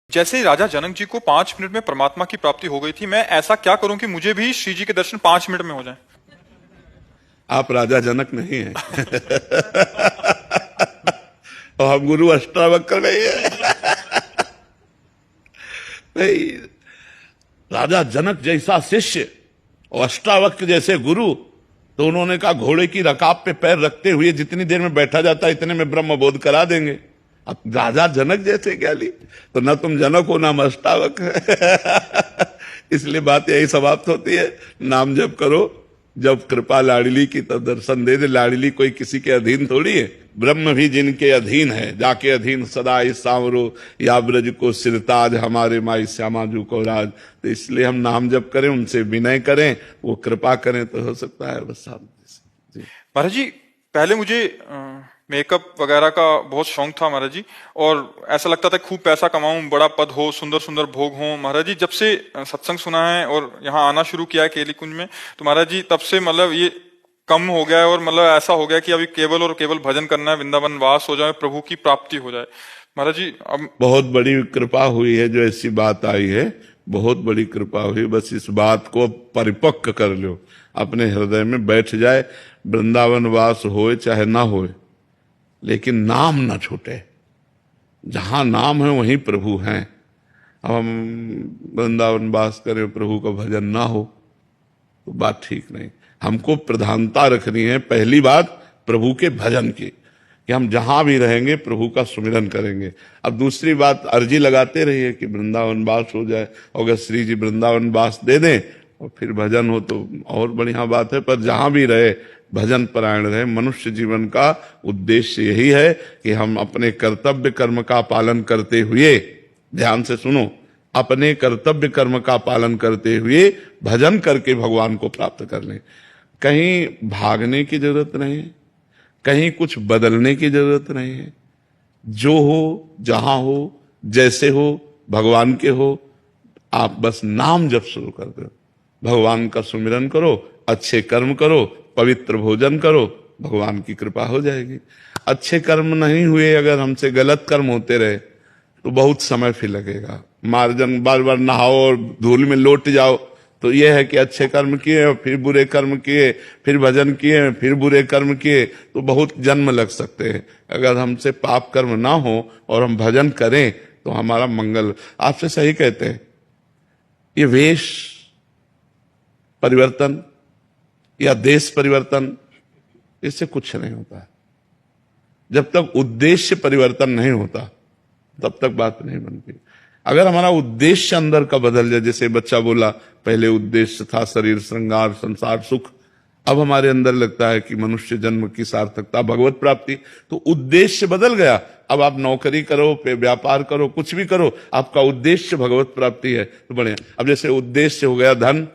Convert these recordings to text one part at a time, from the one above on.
जैसे ही राजा जनक जी को 5 मिनट में परमात्मा की प्राप्ति हो गई थी, मैं ऐसा क्या करूं कि मुझे भी श्री जी के दर्शन 5 मिनट में हो जाए। आप राजा जनक नहीं हैं। और हम गुरु अष्टावक्र नहीं है। नहीं, राजा जनक जैसा शिष्य और अष्टावक्र जैसे गुरु, तो उन्होंने कहा घोड़े की रकाब पे पैर रखते हुए जितनी देर में बैठा जाता है इतने में ब्रह्म बोध करा देंगे। अब राजा जनक जैसे ज्ञानी, तो न तुम जनक हो ना अष्टावक्र। इसलिए बात यही समाप्त होती है, नाम जप करो, जब कृपा लाडली की तब दर्शन दे दे। लाडली कोई किसी के अधीन थोड़ी है, ब्रह्म भी जिनके अधीन है, जाके अधीन सदा इस सांवरो या ब्रज को सिरताज, हमारे माई श्यामाजू को राज। तो इसलिए हम नाम जप करें, उनसे विनय करें, वो कृपा करें तो हो सकता है बस शांति से। महाराज जी, पहले मुझे मेकअप वगैरह का बहुत शौक था महाराज जी, और ऐसा लगता था खूब पैसा कमाऊं, बड़ा पद हो, सुंदर सुंदर भोग हो। महाराज जी, जब से सत्संग सुना है और यहाँ आना शुरू किया है केली कुंज में, तो महाराज जी तब से मतलब ये कम हो गया है, और मतलब ऐसा हो गया कि अभी केवल और केवल भजन करना है, वृंदावन वास हो जाए, प्रभु की प्राप्ति हो जाए। महाराज जी अब बहुत बड़ी कृपा हुई है जो ऐसी बात आई है, बहुत बड़ी कृपा हुई। बस इस बात को परिपक्व कर लो, अपने हृदय में बैठ जाए। वृंदावन वास होए चाहे ना होए, लेकिन नाम ना छूटे। जहां नाम है वहीं प्रभु हैं। अब हम वृंदावन वास करें, प्रभु का भजन ना हो तो बात ठीक नहीं। हमको प्रधानता रखनी है, पहली बात प्रभु के भजन की, कि हम जहां भी रहेंगे प्रभु का सुमिरन करेंगे। अब दूसरी बात, अर्जी लगाते रहिए कि वृंदावन वास हो जाए, अगर श्री जी वृंदावन वास दे दें और फिर भजन हो तो और बढ़िया बात है। पर जहां भी रहे भजन परायण रहे। मनुष्य जीवन का उद्देश्य यही है कि हम अपने कर्तव्य कर्म का पालन करते हुए, ध्यान से सुनो, अपने कर्तव्य कर्म का पालन करते हुए भजन करके भगवान को प्राप्त कर लें। कहीं भागने की जरूरत नहीं है, कहीं कुछ बदलने की जरूरत नहीं है। जो हो, जहां हो, जैसे हो, भगवान के हो, आप बस नाम जप शुरू कर दो, भगवान का सुमिरन करो, अच्छे कर्म करो, पवित्र भोजन करो, भगवान की कृपा हो जाएगी। अच्छे कर्म नहीं हुए, अगर हमसे गलत कर्म होते रहे तो बहुत समय फिर लगेगा। मार्जन बार बार नहाओ और धूल में लौट जाओ, तो यह है कि अच्छे कर्म किए फिर बुरे कर्म किए, फिर भजन किए फिर बुरे कर्म किए, तो बहुत जन्म लग सकते हैं। अगर हमसे पाप कर्म ना हो और हम भजन करें तो हमारा मंगल। आपसे सही कहते हैं, ये वेश परिवर्तन या देश परिवर्तन, इससे कुछ नहीं होता। जब तक उद्देश्य परिवर्तन नहीं होता तब तक बात नहीं बनती। अगर हमारा उद्देश्य अंदर का बदल जाए, जैसे बच्चा बोला पहले उद्देश्य था शरीर श्रृंगार संसार सुख, अब हमारे अंदर लगता है कि मनुष्य जन्म की सार्थकता भगवत प्राप्ति, तो उद्देश्य बदल गया। अब आप नौकरी करो, व्यापार करो, कुछ भी करो, आपका उद्देश्य भगवत प्राप्ति है तो बढ़िया। अब जैसे उद्देश्य हो गया धन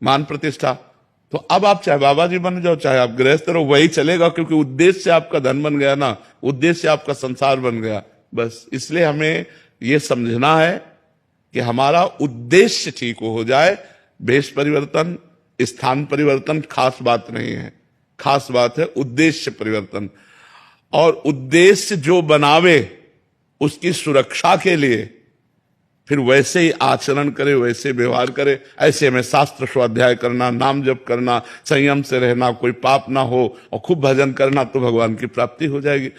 मान प्रतिष्ठा, तो अब आप चाहे बाबा जी बन जाओ, चाहे आप गृहस्थ रहो, वही चलेगा, क्योंकि उद्देश्य आपका धन बन गया ना, उद्देश्य आपका संसार बन गया। बस इसलिए हमें यह समझना है कि हमारा उद्देश्य ठीक हो जाए। भेष परिवर्तन, स्थान परिवर्तन खास बात नहीं है, खास बात है उद्देश्य परिवर्तन। और उद्देश्य जो बनावे उसकी सुरक्षा के लिए फिर वैसे ही आचरण करे, वैसे व्यवहार करे। ऐसे में शास्त्र स्वाध्याय करना, नाम जप करना, संयम से रहना, कोई पाप ना हो और खूब भजन करना, तो भगवान की प्राप्ति हो जाएगी।